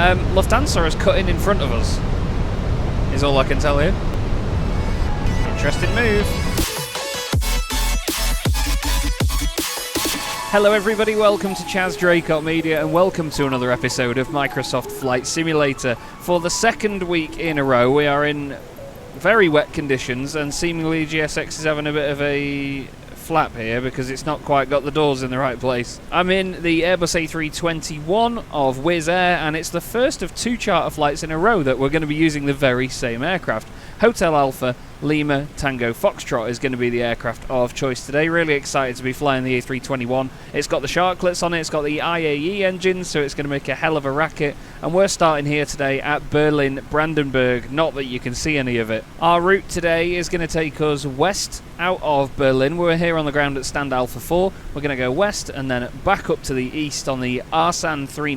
Lufthansa has cut in front of us, is all I can tell you. Interesting move. Hello everybody, welcome to Chaz Draycott Media and welcome to another episode of Microsoft Flight Simulator. For the second week in a row, we are in very wet conditions and seemingly GSX is having a bit of a flap here because it's not quite got the doors in the right place. I'm in the Airbus A321 of Wizz Air and it's the first of two charter flights in a row that we're going to be using the very same aircraft. Hotel Alpha Lima Tango Foxtrot is going to be the aircraft of choice today. Really excited to be flying the A321. It's got the sharklets on it, it's got the IAE engines, so it's going to make a hell of a racket. And we're starting here today at Berlin Brandenburg, not that you can see any of it. Our route today is going to take us west out of Berlin. We're here on the ground at Stand Alpha 4. We're going to go west and then back up to the east on the ARSAP 3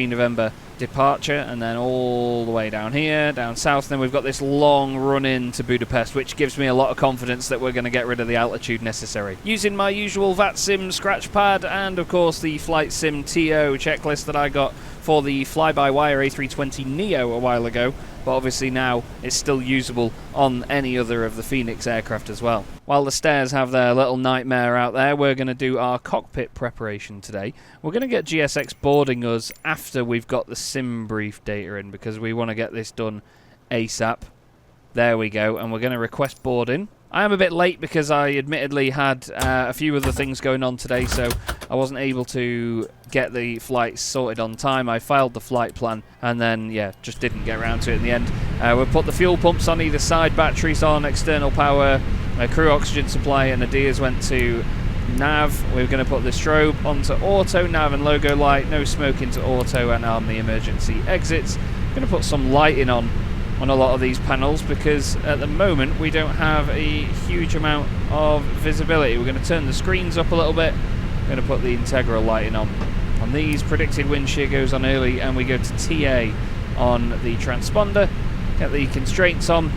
November departure, and then all the way down here, down south. Then we've got this long run in to Budapest, which gives me a lot of confidence that we're going to get rid of the altitude necessary. Using my usual VATSIM scratch pad and of course the Flight Sim TO checklist that I got for the fly-by-wire A320 Neo a while ago, but obviously now it's still usable on any other of the Phoenix aircraft as well. While the stairs have their little nightmare out there, we're going to do our cockpit preparation today. We're going to get GSX boarding us after we've got the sim brief data in because we want to get this done ASAP. There we go, and we're going to request boarding. I am a bit late because I admittedly had a few other things going on today, so I wasn't able to get the flight sorted on time. I filed the flight plan and then, yeah, just didn't get around to it in the end. We've put the fuel pumps on either side, batteries on, external power, crew oxygen supply, and the Dias went to nav. We're going to put the strobe onto auto, nav and logo light, no smoke into auto, and arm the emergency exits. I'm going to put some lighting on a lot of these panels because at the moment we don't have a huge amount of visibility. We're going to turn the screens up a little bit. We're going to put the integral lighting on these. Predicted wind shear goes on early, and we go to TA on the transponder. Get the constraints on.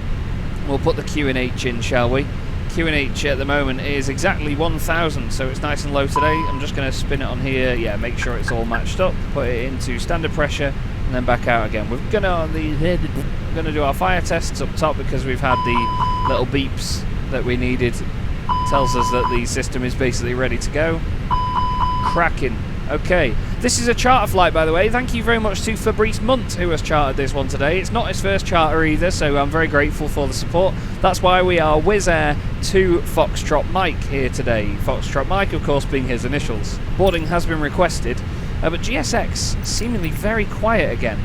We'll put the QNH in, shall we? QNH at the moment is exactly 1000, so it's nice and low today. I'm just going to spin it on here, yeah, make sure it's all matched up, put it into standard pressure, and then back out again. We're going to do our fire tests up top because we've had the little beeps that we needed. Tells us that the system is basically ready to go. Cracking. Okay, this is a charter flight, by the way. Thank you very much to Fabrice Mundt, who has chartered this one today. It's not his first charter either, so I'm very grateful for the support. That's why we are Wizz Air to Foxtrot Mike here today. Foxtrot Mike, of course, being his initials. Boarding has been requested, but GSX seemingly very quiet again.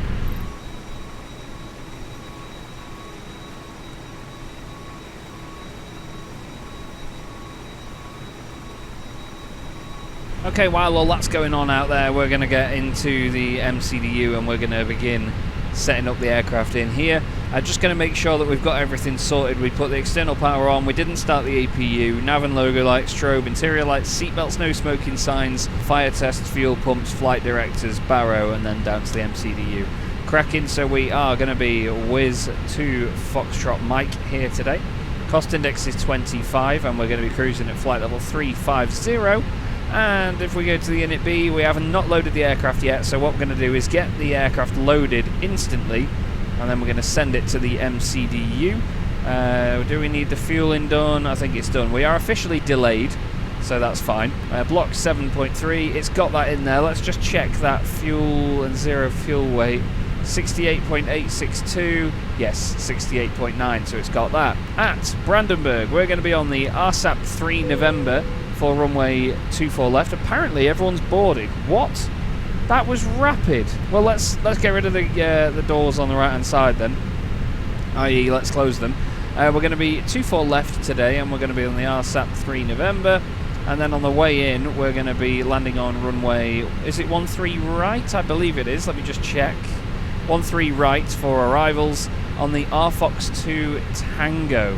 Okay, while all that's going on out there, we're going to get into the MCDU and we're going to begin setting up the aircraft in here. Just going to make sure that we've got everything sorted. We put the external power on, we didn't start the APU, nav and logo light, strobe, interior lights, seatbelts, no smoking signs, fire tests, fuel pumps, flight directors, barrow, and then down to the MCDU. Cracking, so we are going to be Wizz to Foxtrot Mike here today. Cost index is 25 and we're going to be cruising at flight level 350. And if we go to the init B, we haven't not loaded the aircraft yet, so what we're going to do is get the aircraft loaded instantly, and then we're going to send it to the MCDU. Do we need the fueling done? I think it's done. We are officially delayed, so that's fine. Block 7.3, it's got that in there. Let's just check that fuel and zero fuel weight. 68.862, yes, 68.9, so it's got that. At Brandenburg, we're going to be on the ARSAP 3 November for runway 24 left. Apparently everyone's boarded. What? That was rapid. Well, let's get rid of the doors on the right hand side then, i.e. let's close them. We're going to be 24 left today and we're going to be on the ARSAP 3 November, and then on the way in we're going to be landing on runway, is it 13 right? I believe it is. Let me just check. 13 right for arrivals on the RFox 2 Tango.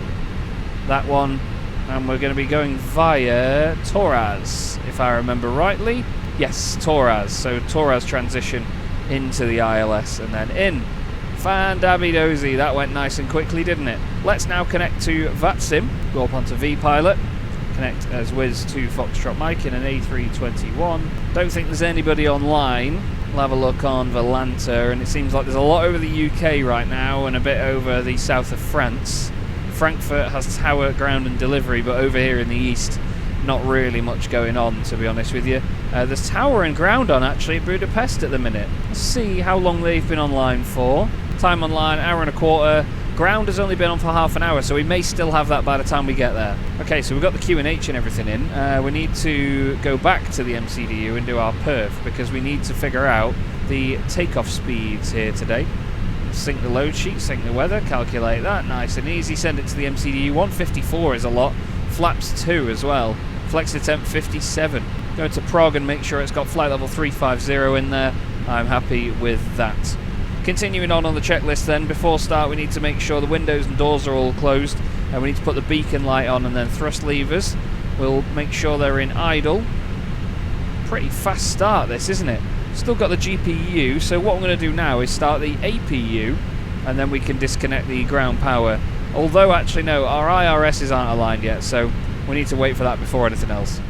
That one. And we're going to be going via Torres, if I remember rightly. Yes, Torres. So Torres transition into the ILS and then in. Fan-dabby-dozy. That went nice and quickly, didn't it? Let's now connect to VATSIM. Go up onto vPilot. Connect as Wizz to Foxtrot Mike in an A321. Don't think there's anybody online We'll have a look on Volanta, and it seems like there's a lot over the UK right now and a bit over the south of France. Frankfurt has tower, ground and delivery, but over here in the east, not really much going on, to be honest with you. There's tower and ground on actually at Budapest at the minute. Let's see how long they've been online for. Time online, hour and a quarter. Ground has only been on for half an hour, so we may still have that by the time we get there. Okay, so we've got the QNH and everything in. We need to go back to the MCDU and do our perf, because we need to figure out the takeoff speeds here today. Sync the load sheet, sync the weather, calculate that, nice and easy. Send it to the MCDU. 154 is a lot. Flaps 2 as well. Flex to temp 57. Go to Prague and make sure it's got flight level 350 in there. I'm happy with that. Continuing on the checklist then, before start we need to make sure the windows and doors are all closed, and we need to put the beacon light on, and then thrust levers. We'll make sure they're in idle. Pretty fast start this, isn't it? Still got the GPU, so what I'm going to do now is start the APU, and then we can disconnect the ground power. Although actually no, our IRSs aren't aligned yet, so we need to wait for that before anything else.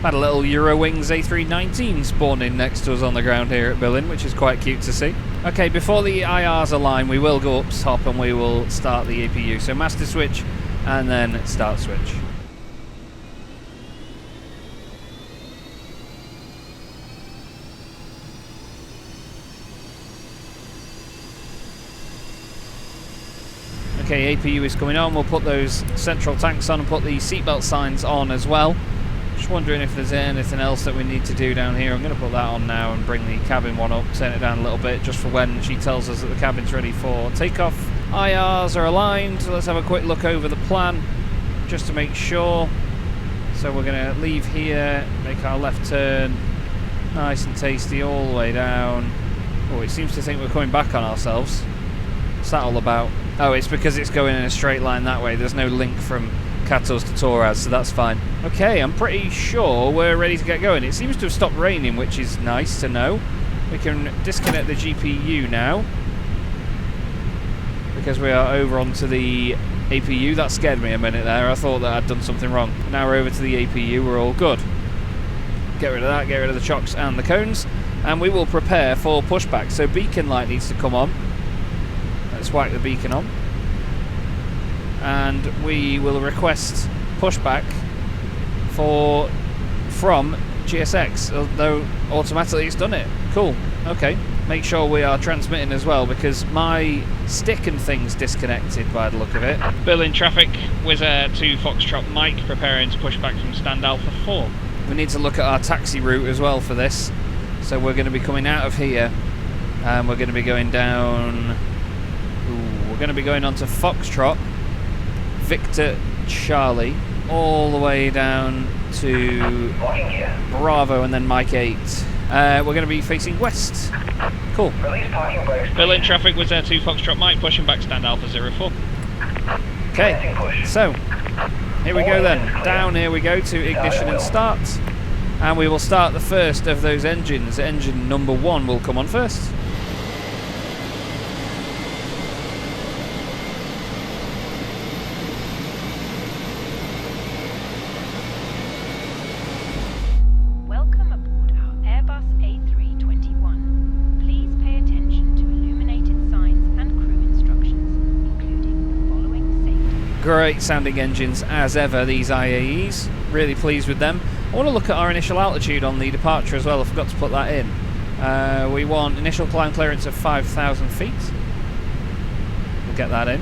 Had a little Eurowings A319 spawn in next to us on the ground here at Berlin, which is quite cute to see. Okay, before the IRs align, we will go up top and we will start the APU. So master switch and then start switch. Okay, APU is coming on. We'll put those central tanks on and put the seatbelt signs on as well. Just wondering if there's anything else that we need to do down here. I'm going to put that on now and bring the cabin one up, turn it down a little bit just for when she tells us that the cabin's ready for takeoff. IRs are aligned, so let's have a quick look over the plan just to make sure. So we're going to leave here, make our left turn, nice and tasty all the way down. Oh, it seems to think we're coming back on ourselves. What's that all about? Oh, it's because it's going in a straight line that way. There's no link from Katos to Torres, so that's fine. Okay, I'm pretty sure we're ready to get going. It seems to have stopped raining, which is nice to know. We can disconnect the GPU now, because we are over onto the APU. That scared me a minute there. I thought that I'd done something wrong. Now we're over to the APU, we're all good. Get rid of that, get rid of the chocks and the cones, and we will prepare for pushback. So beacon light needs to come on. Let's whack the beacon on. And we will request pushback from GSX, although automatically it's done it. Cool. Okay. Make sure we are transmitting as well, because my stick and thing's disconnected by the look of it. Berlin traffic, Wizz Air to Foxtrot Mike, preparing to push back from stand Alpha 4. We need to look at our taxi route as well for this. So we're going to be coming out of here, and we're going to be going down... we're going to be going on to Foxtrot, Victor Charlie, all the way down to Bravo and then Mike 8. We're going to be facing west. Cool. Berlin traffic was there to Foxtrot Mike, pushing back stand Alpha 04. Okay, so here we go then. Down here we go to ignition and start. And we will start the first of those engines. Engine number 1 will come on first. Welcome aboard our Airbus A321. Please pay attention to illuminated signs and crew instructions, including the following safety. Great sounding engines as ever, these IAEs. Really pleased with them. I want to look at our initial altitude on the departure as well. I forgot to put that in. We want initial climb clearance of 5,000 feet. We'll get that in.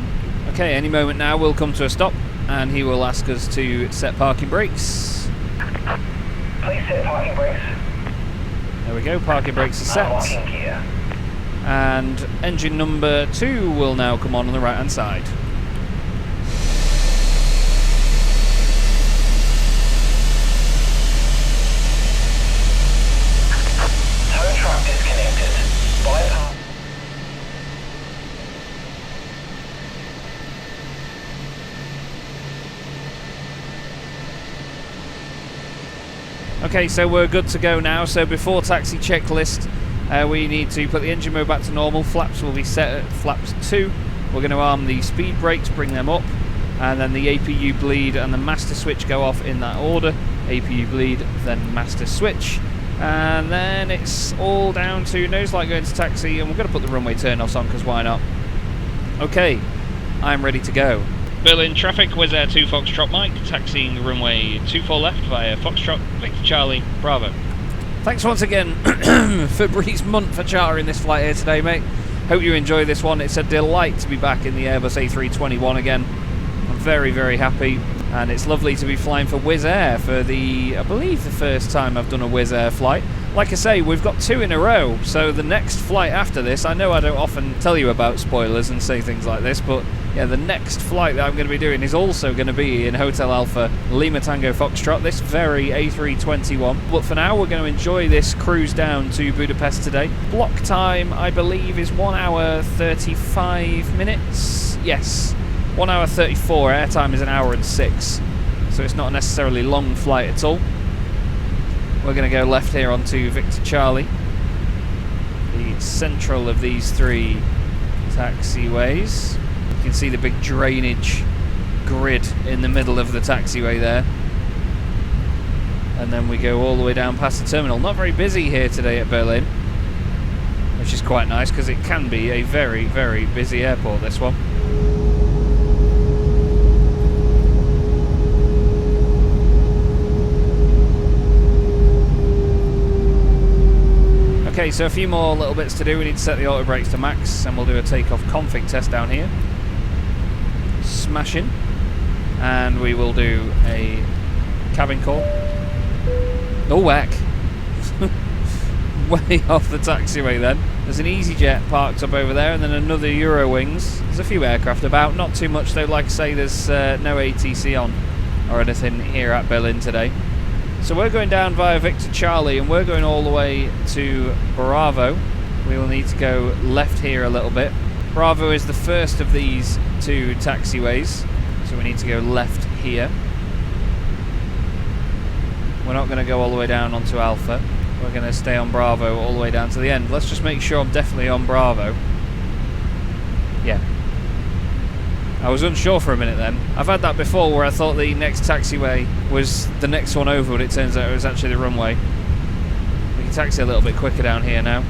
Okay, any moment now we'll come to a stop and he will ask us to set parking brakes. Please set parking brakes. There we go, parking brakes are set. And engine number 2 will now come on the right hand side. Tow truck disconnected. Bypass. Okay, so we're good to go now. So before taxi checklist, we need to put the engine mode back to normal. Flaps will be set at flaps 2. We're going to arm the speed brakes, bring them up, and then the APU bleed and the master switch go off in that order. APU bleed, then master switch, and then it's all down to nose light going to taxi, and we're going to put the runway turn-offs on because why not? Okay, I'm ready to go. Berlin traffic, Wizz Air 2 Foxtrot Mike, taxiing runway 24 left via Foxtrot, Victor Charlie, Bravo. Thanks once again, Fabrice Mundt, for chartering this flight here today, mate. Hope you enjoy this one. It's a delight to be back in the Airbus A321 again. I'm very, very happy, and it's lovely to be flying for Wizz Air for I believe the first time I've done a Wizz Air flight. Like I say, we've got 2 in a row, so the next flight after this, I know I don't often tell you about spoilers and say things like this, but yeah, the next flight that I'm going to be doing is also going to be in Hotel Alpha Lima Tango Foxtrot, this very A321. But for now, we're going to enjoy this cruise down to Budapest today. Block time, I believe, is 1 hour 35 minutes. Yes, 1 hour 34. Airtime is 1 hour and 6. So it's not a necessarily long flight at all. We're going to go left here onto Victor Charlie, the central of these 3 taxiways. You can see the big drainage grid in the middle of the taxiway there. And then we go all the way down past the terminal. Not very busy here today at Berlin, which is quite nice because it can be a very, very busy airport, this one. Okay, so a few more little bits to do. We need to set the auto brakes to max, and we'll do a takeoff config test down here. Smashing. And we will do a cabin call. Oh, whack. Way off the taxiway then. There's an EasyJet parked up over there, and then another Eurowings. There's a few aircraft about, not too much though. Like I say, there's no ATC on or anything here at Berlin today. So we're going down via Victor Charlie, and we're going all the way to Bravo. We will need to go left here a little bit. Bravo is the first of these 2 taxiways, so we need to go left here. We're not going to go all the way down onto Alpha. We're going to stay on Bravo all the way down to the end. Let's just make sure I'm definitely on Bravo. Yeah. I was unsure for a minute then. I've had that before where I thought the next taxiway was the next one over, but it turns out it was actually the runway. We can taxi a little bit quicker down here now.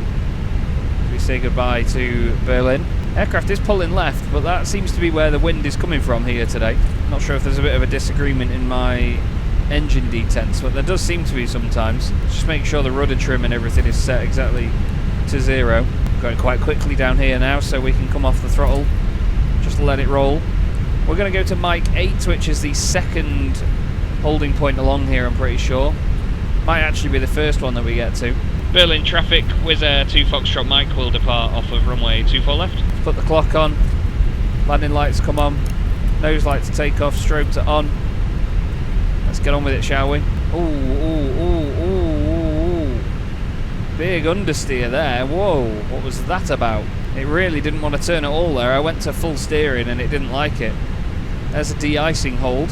We say goodbye to Berlin. Aircraft is pulling left, but that seems to be where the wind is coming from here today. Not sure if there's a bit of a disagreement in my engine detents, but there does seem to be sometimes. Just make sure the rudder trim and everything is set exactly to 0. Going quite quickly down here now, so we can come off the throttle. Just let it roll. We're going to go to Mike 8, which is the second holding point along here, I'm pretty sure. Might actually be the first one that we get to. Berlin traffic, Wizz Air 2 Foxtrot Mike will depart off of runway 24 left. Put the clock on. Landing lights come on. Nose light to take off. Strobes are on. Let's get on with it, shall we? Ooh. Big understeer there. Whoa, what was that about? It really didn't want to turn at all there. I went to full steering and it didn't like it. There's a de-icing hold.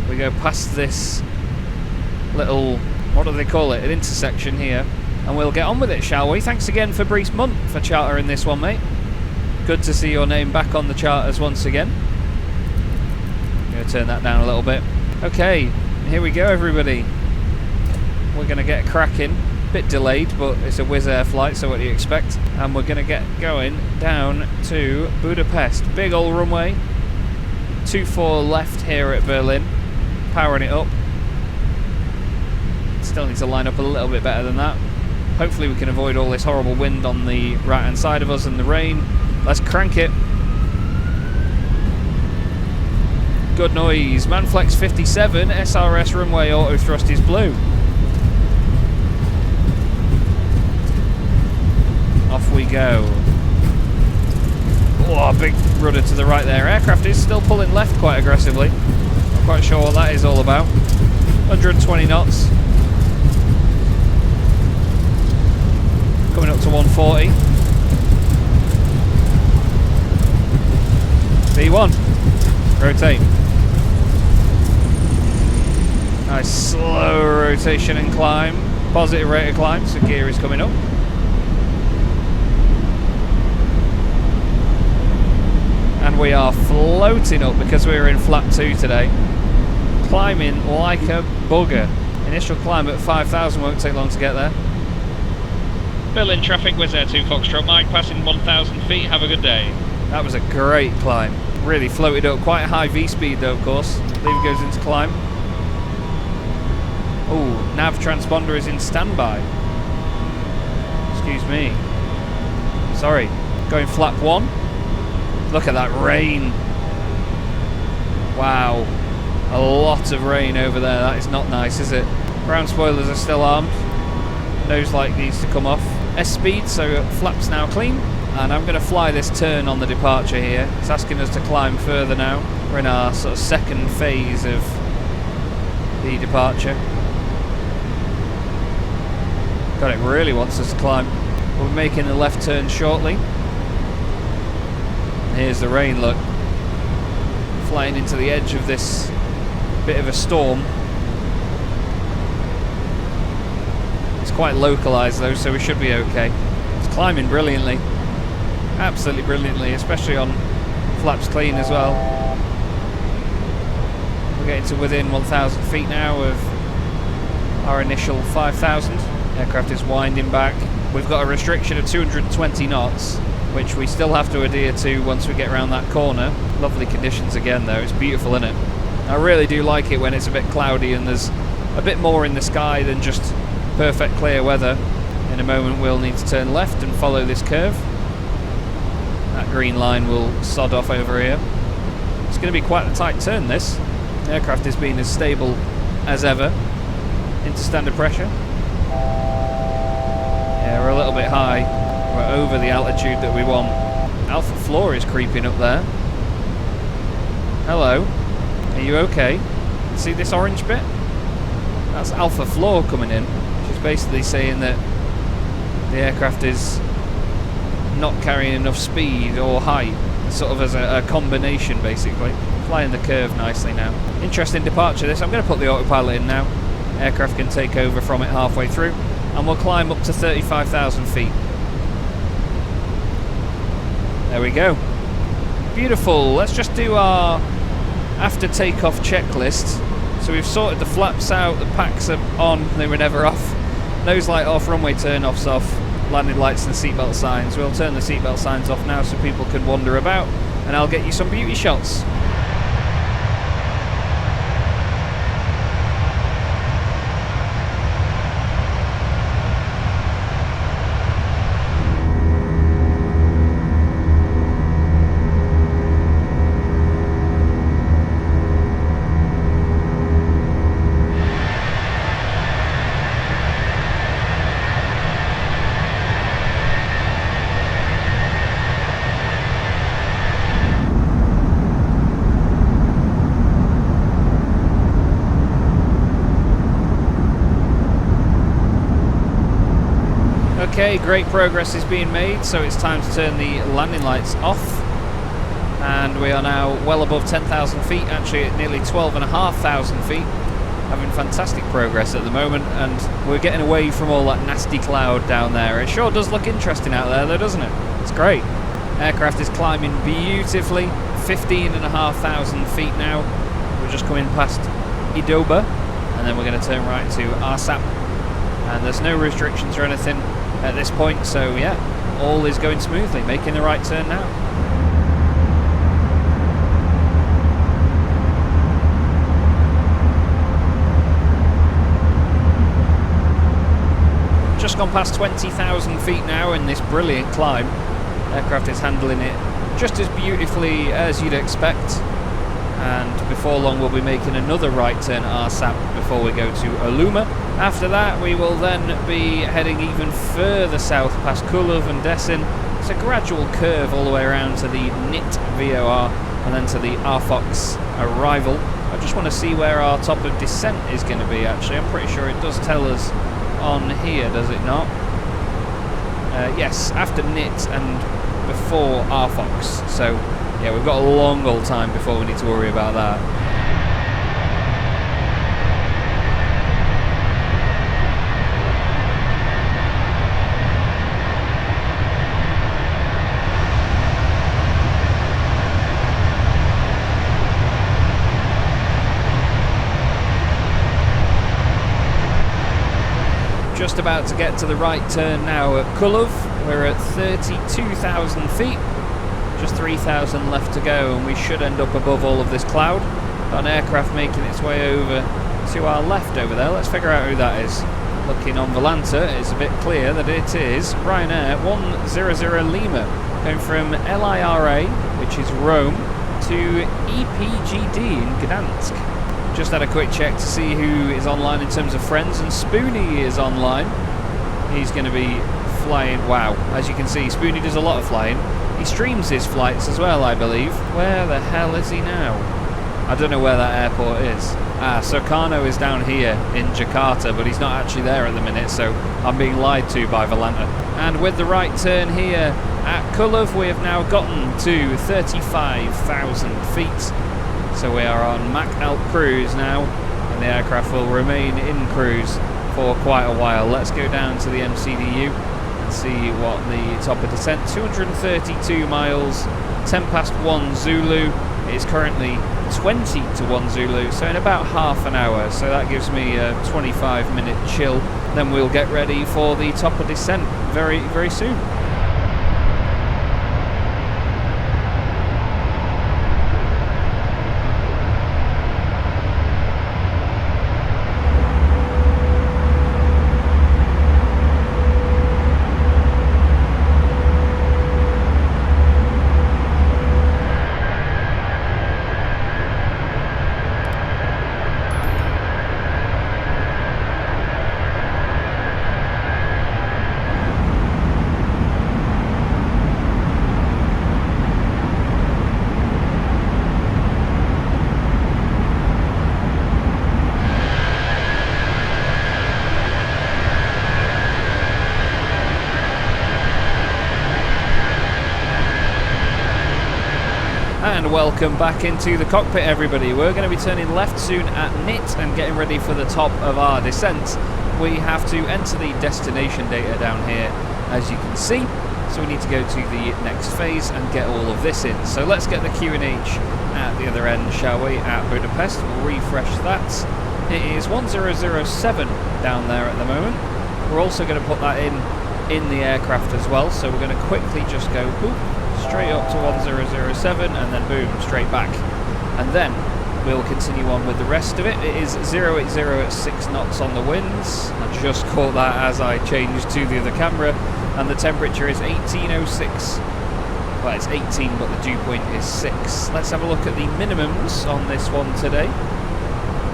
We go past this little, what do they call it, an intersection here, and we'll get on with it, shall we? Thanks again, Fabrice Mundt, for chartering this one, mate. Good to see your name back on the charters once again. I'm going to turn that down a little bit. Okay, here we go, everybody. We're going to get cracking. Bit delayed, but it's a Wizz Air flight, so what do you expect? And we're going to get going down to Budapest. Big old runway. 24 left here at Berlin. Powering it up. Still need to line up a little bit better than that. Hopefully we can avoid all this horrible wind on the right hand side of us and the rain. Let's crank it. Good noise. Manflex 57, SRS runway auto thrust is blue. Off we go. Oh, big rudder to the right there. Aircraft is still pulling left quite aggressively. Not quite sure what that is all about. 120 knots. Coming up to 140. V1. Rotate. Nice slow rotation and climb. Positive rate of climb, so gear is coming up. And we are floating up because we're in flap 2 today. Climbing like a bugger. Initial climb at 5,000 won't take long to get there. Berlin traffic, Wizz Air 2 Foxtrot Mike, passing 1,000 feet, have a good day. That was a great climb. Really floated up, quite a high V-speed though, of course. Lever goes into climb. Ooh, nav transponder is in standby. Excuse me. Sorry. Going flap 1. Look at that rain. Wow. A lot of rain over there. That is not nice, is it? Ground spoilers are still armed. Nose light needs to come off. S-speed, so flaps now clean. And I'm going to fly this turn on the departure here. It's asking us to climb further now. We're in our sort of second phase of the departure. God, it really wants us to climb. We'll be making the left turn shortly. Here's the rain, look. Flying into the edge of this bit of a storm. It's quite localised though, so we should be okay. It's climbing brilliantly. Absolutely brilliantly, especially on flaps clean as well. We're getting to within 1,000 feet now of our initial 5,000. Aircraft is winding back. We've got a restriction of 220 knots, which we still have to adhere to once we get around that corner. Lovely conditions again though, it's beautiful, isn't it? I really do like it when it's a bit cloudy and there's a bit more in the sky than just perfect clear weather. In a moment we'll need to turn left and follow this curve. That green line will sod off over here. It's going to be quite a tight turn, this. The aircraft is being as stable as ever. Into standard pressure. Yeah, we're a little bit high. We're over the altitude that we want. Alpha floor is creeping up there. Hello. Are you okay? See this orange bit? That's Alpha floor coming in. Which is basically saying that the aircraft is not carrying enough speed or height, sort of as a combination basically. Flying the curve nicely now. Interesting departure this. I'm going to put the autopilot in now. Aircraft can take over from it halfway through and we'll climb up to 35,000 feet. There we go. Beautiful. Let's just do our after takeoff checklist. So we've sorted the flaps out, the packs are on, they were never off. Nose light off, runway turn-offs off, landing lights and seatbelt signs. We'll turn the seatbelt signs off now so people can wander about, and I'll get you some beauty shots. Okay, great progress is being made, so it's time to turn the landing lights off. And we are now well above 10,000 feet, actually at nearly 12,500 feet. Having fantastic progress at the moment, and we're getting away from all that nasty cloud down there. It sure does look interesting out there though, doesn't it? It's great. Aircraft is climbing beautifully, 15,500 feet now. We're just coming past Idoba, and then we're going to turn right to Arsap. And there's no restrictions or anything at this point, so yeah, all is going smoothly, making the right turn now. Just gone past 20,000 feet now in this brilliant climb. Aircraft is handling it just as beautifully as you'd expect, and before long we'll be making another right turn at Arsap before we go to Oluma. After that we will then be heading even further south past Kulov and Dessin. It's a gradual curve all the way around to the NIT VOR and then to the Arfox arrival. I just want to see where our top of descent is going to be actually. I'm pretty sure it does tell us on here, does it not? Yes, after NIT and before Arfox. So yeah, we've got a long old time before we need to worry about that. just about to get to the right turn now at Kulov. We're at 32,000 feet. Just 3,000 left to go, and we should end up above all of this cloud. Got an aircraft making its way over to our left over there. Let's figure out who that is. Looking on Volanta, it's a bit clear that it is Ryanair 100 Lima, going from LIRA, which is Rome, to EPGD in Gdansk. Just had a quick check to see who is online in terms of friends, and Spoonie is online. He's going to be flying. Wow, as you can see, Spoonie does a lot of flying. He streams his flights as well, I believe. Where the hell is he now? I don't know where that airport is. Sukarno is down here in Jakarta, but he's not actually there at the minute, so I'm being lied to by Volanta. And with the right turn here at Kulov, we have now gotten to 35,000 feet. So we are on Mach Alt cruise now, and the aircraft will remain in cruise for quite a while. Let's go down to the MCDU and see what the top of descent. 232 miles, 10 past 1 Zulu. It is currently 20 to 1 Zulu, so in about half an hour. So that gives me a 25-minute chill. Then we'll get ready for the top of descent very, very soon. And welcome back into the cockpit, everybody. We're going to be turning left soon at NIT and getting ready for the top of our descent. We have to enter the destination data down here, as you can see. So we need to go to the next phase and get all of this in. So let's get the QNH at the other end, shall we, at Budapest. We'll refresh that. It is 1007 down there at the moment. We're also going to put that in the aircraft as well. So we're going to quickly just go boop, straight up to 1007 and then boom, straight back. And then we'll continue on with the rest of it. It is 080 at 6 knots on the winds. I just caught that as I changed to the other camera. And the temperature is 1806. Well, it's 18, but the dew point is 6. Let's have a look at the minimums on this one today.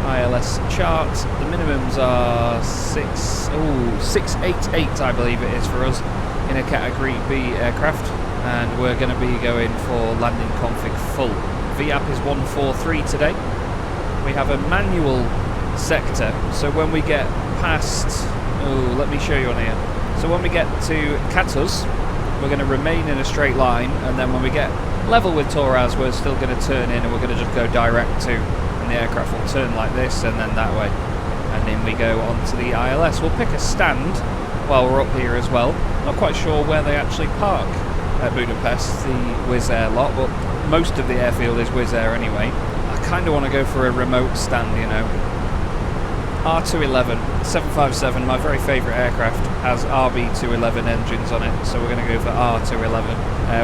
ILS chart. The minimums are 688, I believe it is for us, in a Category B aircraft. And we're going to be going for landing config full. VAP is 143 today. We have a manual sector, so when we get past... Oh, let me show you on here. So when we get to Katus, we're going to remain in a straight line, and then when we get level with Toraz, we're still going to turn in, and we're going to just go direct to, and the aircraft will turn like this, and then that way. And then we go onto the ILS. We'll pick a stand while we're up here as well. Not quite sure where they actually park at Budapest, the Wizz Air lot, but most of the airfield is Wizz Air anyway. I kind of want to go for a remote stand, you know. R211, 757, my very favourite aircraft, has RB211 engines on it, so we're going to go for R211.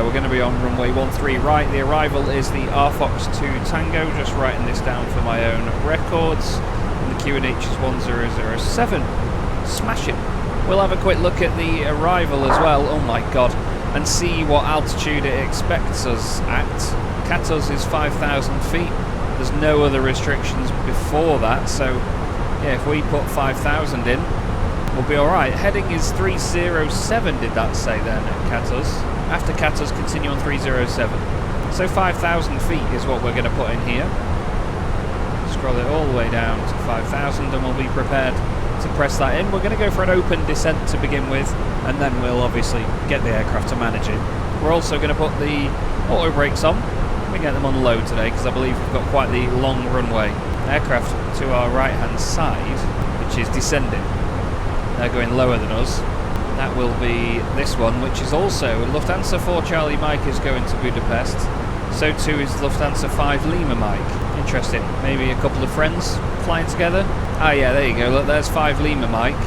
We're going to be on runway 13 right. The arrival is the RFox2 Tango, just writing this down for my own records. And the QNH is 1007. Smash it. We'll have a quick look at the arrival as well. Oh my god. And see what altitude it expects us at. Katus is 5,000 feet. There's no other restrictions before that, so yeah, if we put 5,000 in, we'll be alright. Heading is 307, did that say then, at Katus? After Katus, continue on 307. So 5,000 feet is what we're going to put in here. Scroll it all the way down to 5,000 and we'll be prepared to press that in. We're going to go for an open descent to begin with, and then we'll obviously get the aircraft to manage it. We're also going to put the auto brakes on. We get them on low today because I believe we've got quite the long runway. Aircraft to our right hand side, which is descending. They're going lower than us. That will be this one, which is also Lufthansa 4 Charlie Mike is going to Budapest. So too is Lufthansa 5 Lima Mike. Interesting. Maybe a couple of friends flying together. Ah yeah, there you go. Look, there's 5 Lima Mike.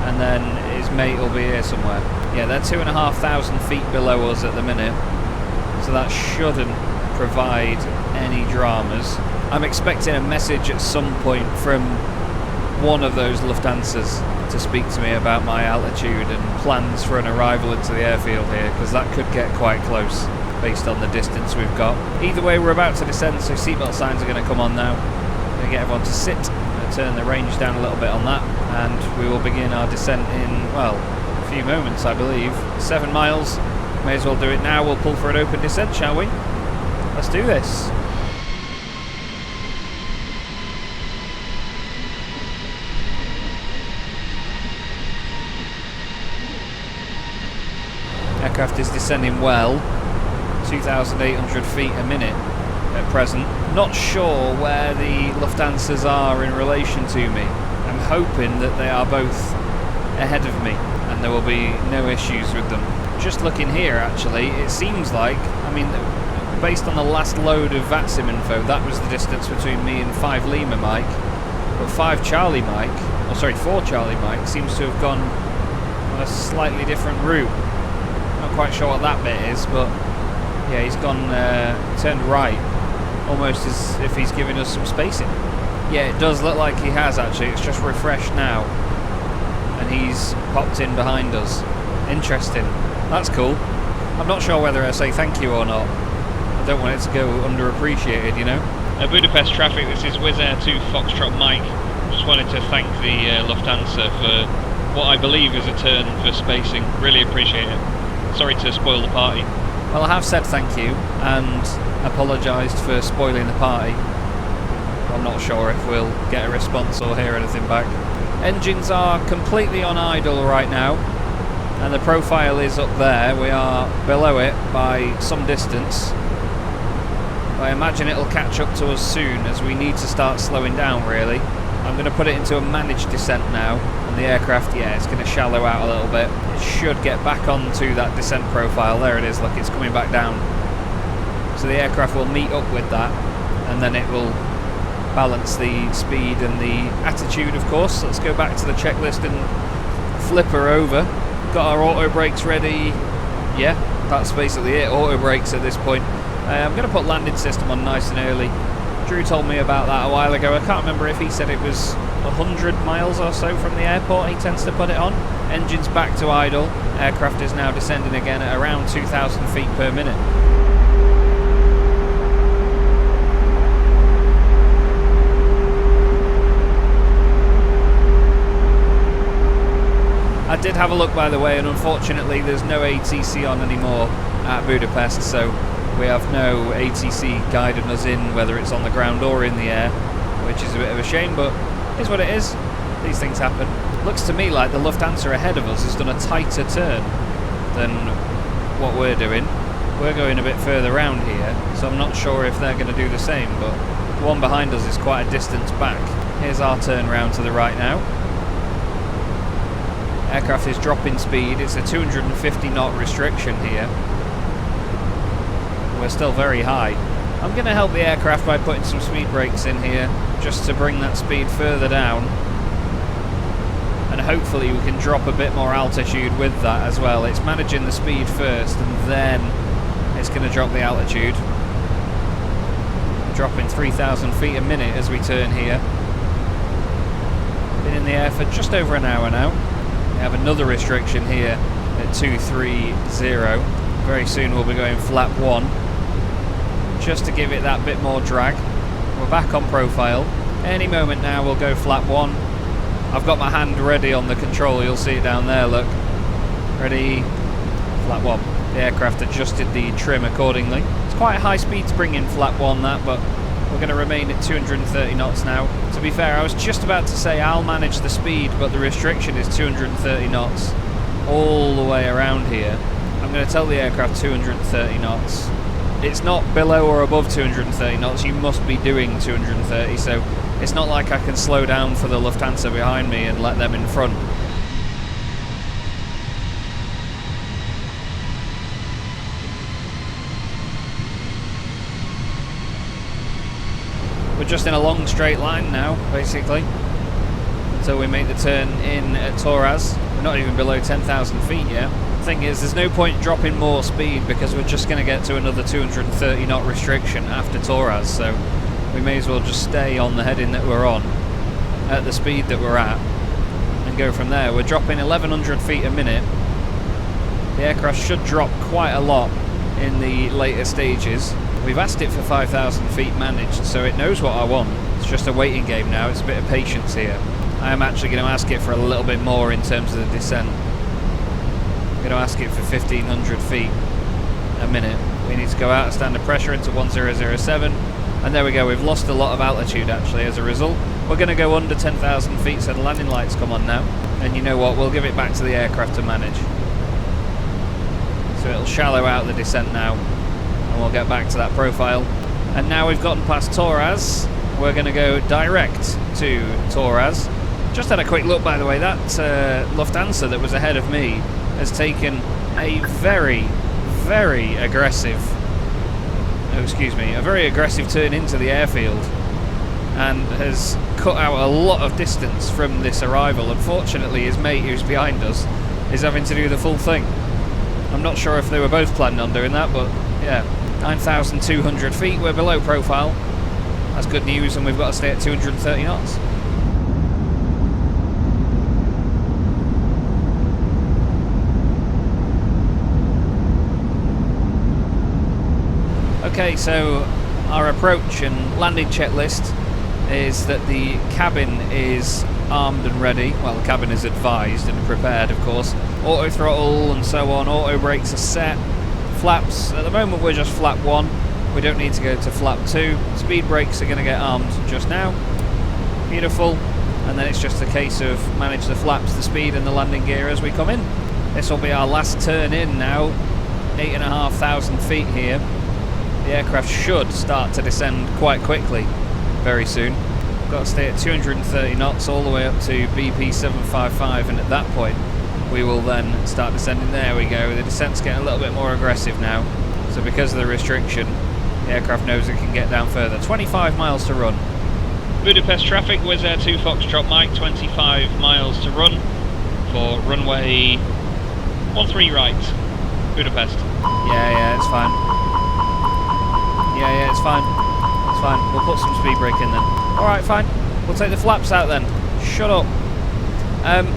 and then his mate will be here somewhere. Yeah, they're 2,500 feet below us at the minute, so that shouldn't provide any dramas. I'm expecting a message at some point from one of those Lufthansas to speak to me about my altitude and plans for an arrival into the airfield here, because that could get quite close based on the distance we've got. Either way, we're about to descend, so seatbelt signs are going to come on now. I'm going to get everyone to sit and turn the range down a little bit on that, and we will begin our descent in, well, a few moments, I believe. 7 miles. May as well do it now. We'll pull for an open descent, shall we? Let's do this. Aircraft is descending well, 2,800 feet a minute at present. Not sure where the Lufthansas are in relation to me. I'm hoping that they are both ahead of me and there will be no issues with them. Just looking here, actually, it seems like, I mean, based on the last load of VATSIM info, that was the distance between me and 5 Lima Mike, but 4 Charlie Mike seems to have gone on a slightly different route. Not quite sure what that bit is, but yeah, he's gone, turned right, almost as if he's giving us some spacing. Yeah, it does look like he has actually, it's just refreshed now, and he's popped in behind us. Interesting, that's cool. I'm not sure whether I say thank you or not. I don't want it to go underappreciated, you know. Budapest traffic, this is Wizz Air 2 Foxtrot Mike. Just wanted to thank the Lufthansa for what I believe is a turn for spacing. Really appreciate it. Sorry to spoil the party. Well, I have said thank you and apologised for spoiling the party. I'm not sure if we'll get a response or hear anything back. Engines are completely on idle right now, and the profile is up there. We are below it by some distance. I imagine it'll catch up to us soon, as we need to start slowing down really. I'm going to put it into a managed descent now, and the aircraft, yeah, it's going to shallow out a little bit. It should get back onto that descent profile. There it is, look, it's coming back down. So the aircraft will meet up with that, and then it will balance the speed and the attitude, of course. Let's go back to the checklist and flip her over. Got our auto brakes ready. Yeah, that's basically it, auto brakes at this point. I'm going to put landing system on nice and early. Drew told me about that a while ago. I can't remember if he said it was 100 miles or so from the airport he tends to put it on. Engines back to idle. Aircraft is now descending again at around 2,000 feet per minute. I did have a look, by the way, and unfortunately there's no ATC on anymore at Budapest, so we have no ATC guiding us in, whether it's on the ground or in the air, which is a bit of a shame, but it is what it is. These things happen. Looks to me like the Lufthansa ahead of us has done a tighter turn than what we're doing. We're going a bit further round here, so I'm not sure if they're going to do the same, but the one behind us is quite a distance back. Here's our turn round to the right now. Aircraft is dropping speed. It's a 250 knot restriction here. We're still very high. I'm going to help the aircraft by putting some speed brakes in here, just to bring that speed further down, and hopefully we can drop a bit more altitude with that as well. It's managing the speed first, and then it's going to drop the altitude. Dropping 3,000 feet a minute as we turn here. Been in the air for just over an hour now. We have another restriction here at 230. Very soon we'll be going flap 1, just to give it that bit more drag. We're back on profile. Any moment now we'll go flap 1. I've got my hand ready on the control, you'll see it down there, look. Ready, flap 1. The aircraft adjusted the trim accordingly. It's quite a high speed to bring in flap 1 that, but we're going to remain at 230 knots now. To be fair, I was just about to say I'll manage the speed, but the restriction is 230 knots all the way around here. I'm going to tell the aircraft 230 knots. It's not below or above 230 knots, you must be doing 230, so it's not like I can slow down for the Lufthansa behind me and let them in front. We're just in a long straight line now, basically. until we make the turn in at Torres. We're not even below 10,000 feet yet. The thing is, there's no point dropping more speed because we're just going to get to another 230 knot restriction after Torres, so we may as well just stay on the heading that we're on at the speed that we're at and go from there. We're dropping 1100 feet a minute. The aircraft should drop quite a lot in the later stages. We've asked it for 5,000 feet managed, so it knows what I want. It's just a waiting game now. It's a bit of patience here. I am actually going to ask it for a little bit more in terms of the descent. I'm going to ask it for 1,500 feet a minute. We need to go out of standard pressure into 1007, and there we go. We've lost a lot of altitude actually as a result. We're going to go under 10,000 feet, so the landing lights come on now. And you know what? We'll give it back to the aircraft to manage. So it'll shallow out the descent now, and we'll get back to that profile. And now we've gotten past Torres, we're going to go direct to Torres. Just had a quick look, by the way. That Lufthansa that was ahead of me has taken a very aggressive turn into the airfield and has cut out a lot of distance from this arrival. Unfortunately, his mate who's behind us is having to do the full thing. I'm not sure if they were both planning on doing that, but yeah, 9,200 feet, we're below profile. That's good news, and we've got to stay at 230 knots. Okay, so our approach and landing checklist is that the cabin is armed and ready. Well, the cabin is advised and prepared, of course. Auto throttle and so on. Auto brakes are set. Flaps, at the moment we're just flap 1. We don't need to go to flap 2. Speed brakes are going to get armed just now. Beautiful. And then it's just a case of manage the flaps, the speed and the landing gear as we come in. This will be our last turn in now. 8,500 feet here. The aircraft should start to descend quite quickly very soon. We've got to stay at 230 knots all the way up to BP 755, and at that point we will then start descending. There we go. The descent's getting a little bit more aggressive now. So because of the restriction, the aircraft knows it can get down further. 25 miles to run. Budapest traffic, Wizz Air 2 Foxtrot Mike, 25 miles to run for runway 13 right, Budapest. Yeah, it's fine. Yeah, it's fine. It's fine. We'll put some speed brake in then. Alright, fine. We'll take the flaps out then. Shut up.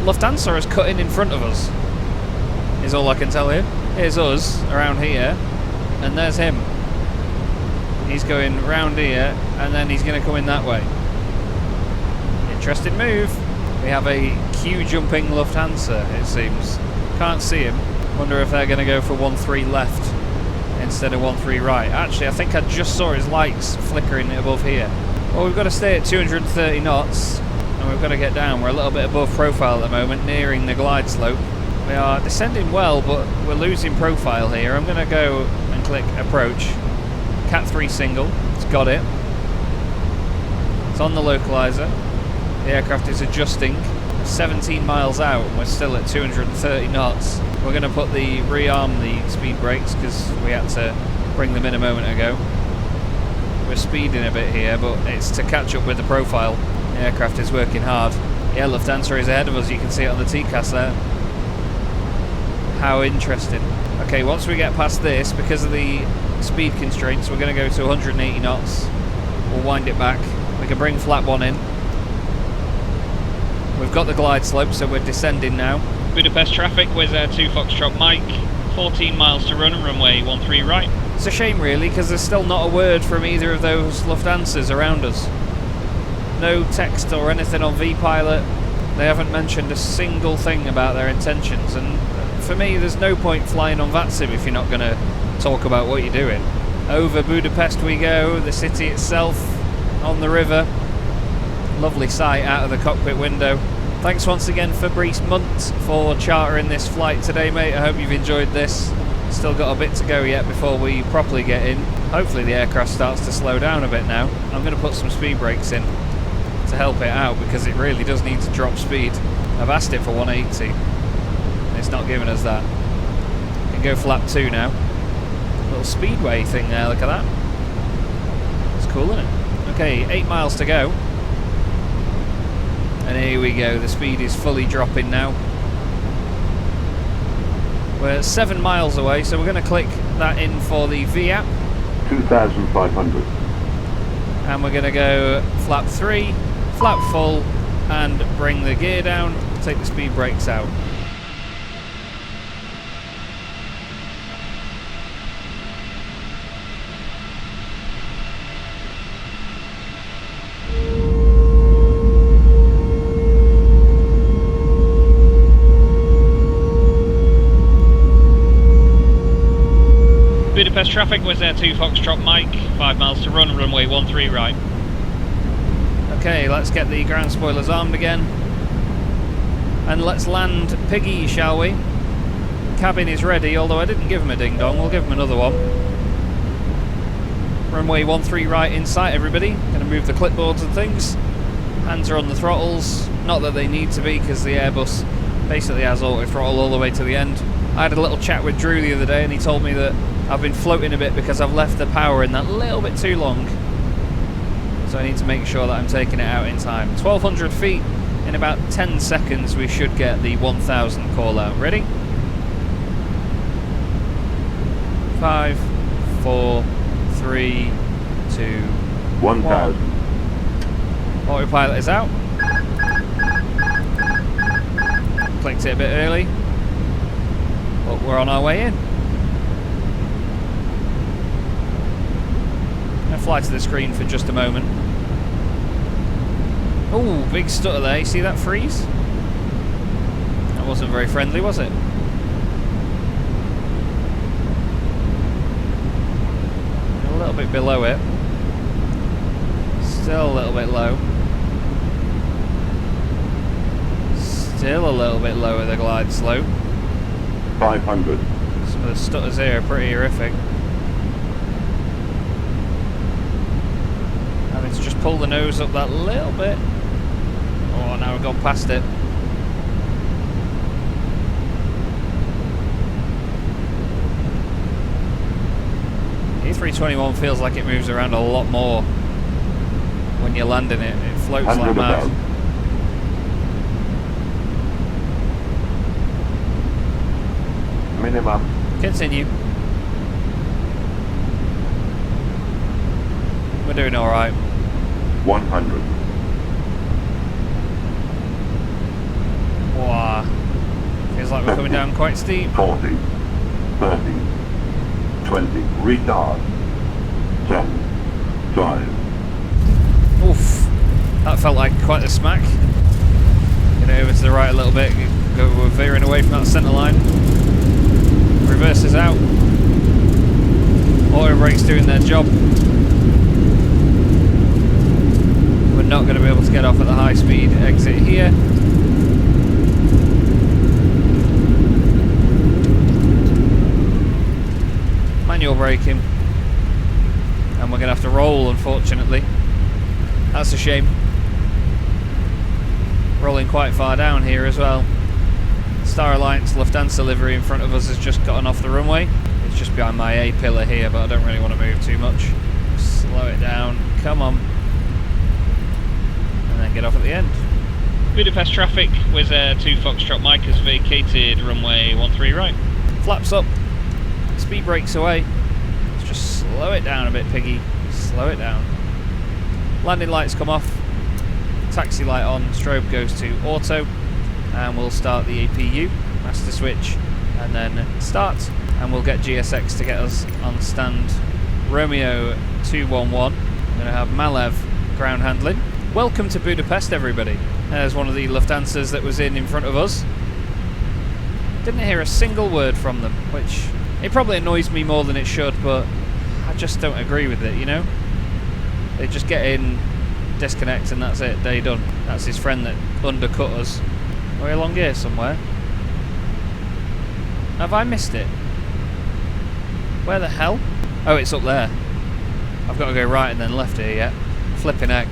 Lufthansa has cut in front of us, is all I can tell you. Here's us around here, and there's him. He's going round here, and then he's going to come in that way. Interesting move. We have a queue-jumping Lufthansa, it seems. Can't see him. Wonder if they're going to go for 13 left instead of 13 right. Actually, I think I just saw his lights flickering above here. Well, we've got to stay at 230 knots, and we've got to get down. We're a little bit above profile at the moment, nearing the glide slope. We are descending well, but we're losing profile here. I'm going to go and click approach. Cat 3 single, it's got it. It's on the localizer. The aircraft is adjusting. 17 miles out, and we're still at 230 knots. We're going to rearm the speed brakes because we had to bring them in a moment ago. We're speeding a bit here, but it's to catch up with the profile. The aircraft is working hard. Yeah, Lufthansa is ahead of us. You can see it on the TCAS there. How interesting. Okay, once we get past this, because of the speed constraints, we're going to go to 180 knots. We'll wind it back. We can bring flap 1 in. We've got the glide slope, so we're descending now. Budapest traffic, Wizz Air 2 Foxtrot Mike, 14 miles to run, runway 13 right. It's a shame really, because there's still not a word from either of those Lufthansas around us. No text or anything on vPilot. They haven't mentioned a single thing about their intentions, and for me there's no point flying on VATSIM if you're not going to talk about what you're doing. Over Budapest we go, the city itself, on the river. Lovely sight out of the cockpit window. Thanks once again Fabrice Mundt for chartering this flight today, mate. I hope you've enjoyed this. Still got a bit to go yet before we properly get in. Hopefully the aircraft starts to slow down a bit now. I'm going to put some speed brakes in to help it out because it really does need to drop speed. I've asked it for 180 and it's not giving us that. We can go flap 2 now. Little speedway thing there, look at that. It's cool, isn't it? Okay, 8 miles to go. And here we go, the speed is fully dropping now. We're 7 miles away, so we're going to click that in for the V app. 2,500. And we're going to go flap 3, flap full, and bring the gear down, take the speed brakes out. Budapest traffic, Wizz Air 2 Foxtrot Mike, 5 miles to run, runway 13 right. Okay, let's get the ground spoilers armed again. And let's land Piggy, shall we? Cabin is ready, although I didn't give him a ding-dong, we'll give him another one. Runway 13 right in sight, everybody. Gonna move the clipboards and things. Hands are on the throttles, not that they need to be, because the Airbus basically has auto throttle all the way to the end. I had a little chat with Drew the other day and he told me that I've been floating a bit because I've left the power in that little bit too long. So I need to make sure that I'm taking it out in time. 1,200 feet, in about 10 seconds we should get the 1,000 call out. Ready? 5, 4, 3, 2, 1,000. Autopilot is out. Clicked it a bit early, but we're on our way in. I'll fly to the screen for just a moment. Oh, big stutter there. You see that freeze? That wasn't very friendly, was it? A little bit below it. Still a little bit low. Still a little bit lower the glide slope. 500. Some of the stutters here are pretty horrific. Having to just pull the nose up that little bit. Oh, now we've gone past it. A321 feels like it moves around a lot more when you're landing it. It floats like mad. Minimum. Continue. We're doing alright. 100. Wow. Feels like we're coming down quite steep. 40. 30. 20. Retard. 10. 5. Oof. That felt like quite a smack. Get over to the right a little bit. We're veering away from that centre line. Reverse is out. Auto brakes doing their job. We're not going to be able to get off at the high speed exit here. Manual braking. And we're going to have to roll, unfortunately. That's a shame. Rolling quite far down here as well. Star Alliance Lufthansa livery in front of us has just gotten off the runway. It's just behind my A pillar here, but I don't really want to move too much. Slow it down, come on. And then get off at the end. Budapest traffic, Wizz Air 2 Foxtrot Mike has vacated runway 13 right. Flaps up, speed brakes away. Let's just slow it down a bit, Piggy. Slow it down. Landing lights come off. Taxi light on, strobe goes to auto. And we'll start the APU, master switch, and then start, and we'll get GSX to get us on stand. Romeo 211, we're going to have Malev ground handling. Welcome to Budapest, everybody. There's one of the Lufthansas that was in front of us. Didn't hear a single word from them, which it probably annoys me more than it should, but I just don't agree with it, you know? They just get in, disconnect, and that's it, day done. That's his friend that undercut us. We're along here somewhere. Have I missed it? Where the hell? Oh, it's up there. I've got to go right and then left here yet. Flipping heck.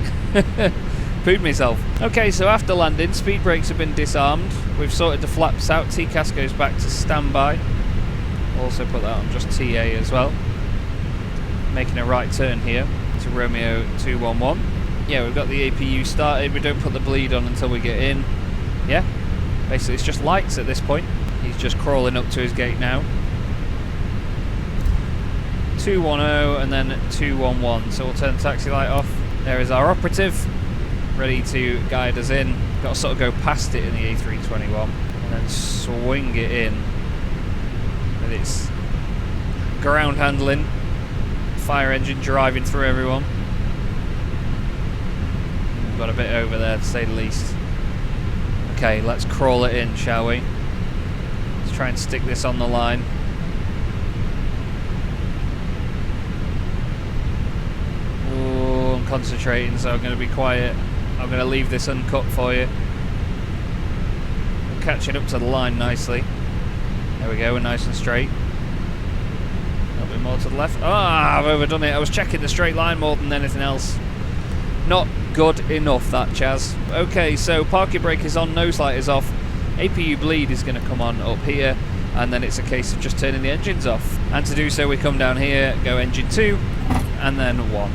Pooed myself. Okay, so after landing, speed brakes have been disarmed. We've sorted the flaps out. TCAS goes back to standby. Also put that on just TA as well. Making a right turn here to Romeo 211. Yeah, we've got the APU started. We don't put the bleed on until we get in. Yeah, basically it's just lights at this point. He's just crawling up to his gate now. 210 and then 211. So we'll turn the taxi light off. There is our operative, ready to guide us in. Got to sort of go past it in the A321 and then swing it in with its ground handling. Fire engine driving through everyone. We've got a bit over there to say the least. Okay, let's crawl it in, shall we? Let's try and stick this on the line. Oh, I'm concentrating, so I'm going to be quiet. I'm going to leave this uncut for you. We're catching up to the line nicely. There we go, we're nice and straight. A little bit more to the left. Ah, I've overdone it. I was checking the straight line more than anything else. Not good enough, that, Chaz. Okay, so parking brake is on, nose light is off. APU bleed is going to come on up here, and then it's a case of just turning the engines off. And to do so, we come down here, go engine 2, and then 1.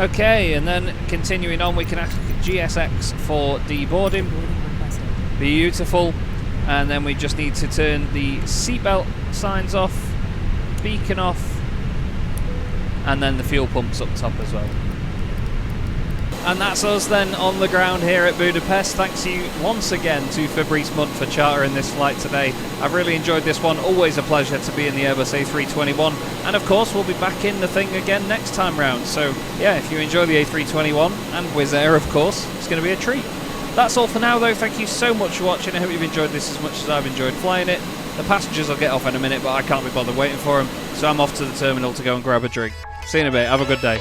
Okay, and then continuing on, we can ask GSX for deboarding. Beautiful. And then we just need to turn the seatbelt signs off, beacon off, and then the fuel pumps up top as well. And that's us then on the ground here at Budapest. Thanks you once again to Fabrice Mundt for chartering this flight today. I've really enjoyed this one. Always a pleasure to be in the Airbus A321. And of course, we'll be back in the thing again next time round. So yeah, if you enjoy the A321 and Wizz Air, of course, it's going to be a treat. That's all for now though. Thank you so much for watching. I hope you've enjoyed this as much as I've enjoyed flying it. The passengers will get off in a minute, but I can't be bothered waiting for them. So I'm off to the terminal to go and grab a drink. See you in a bit. Have a good day.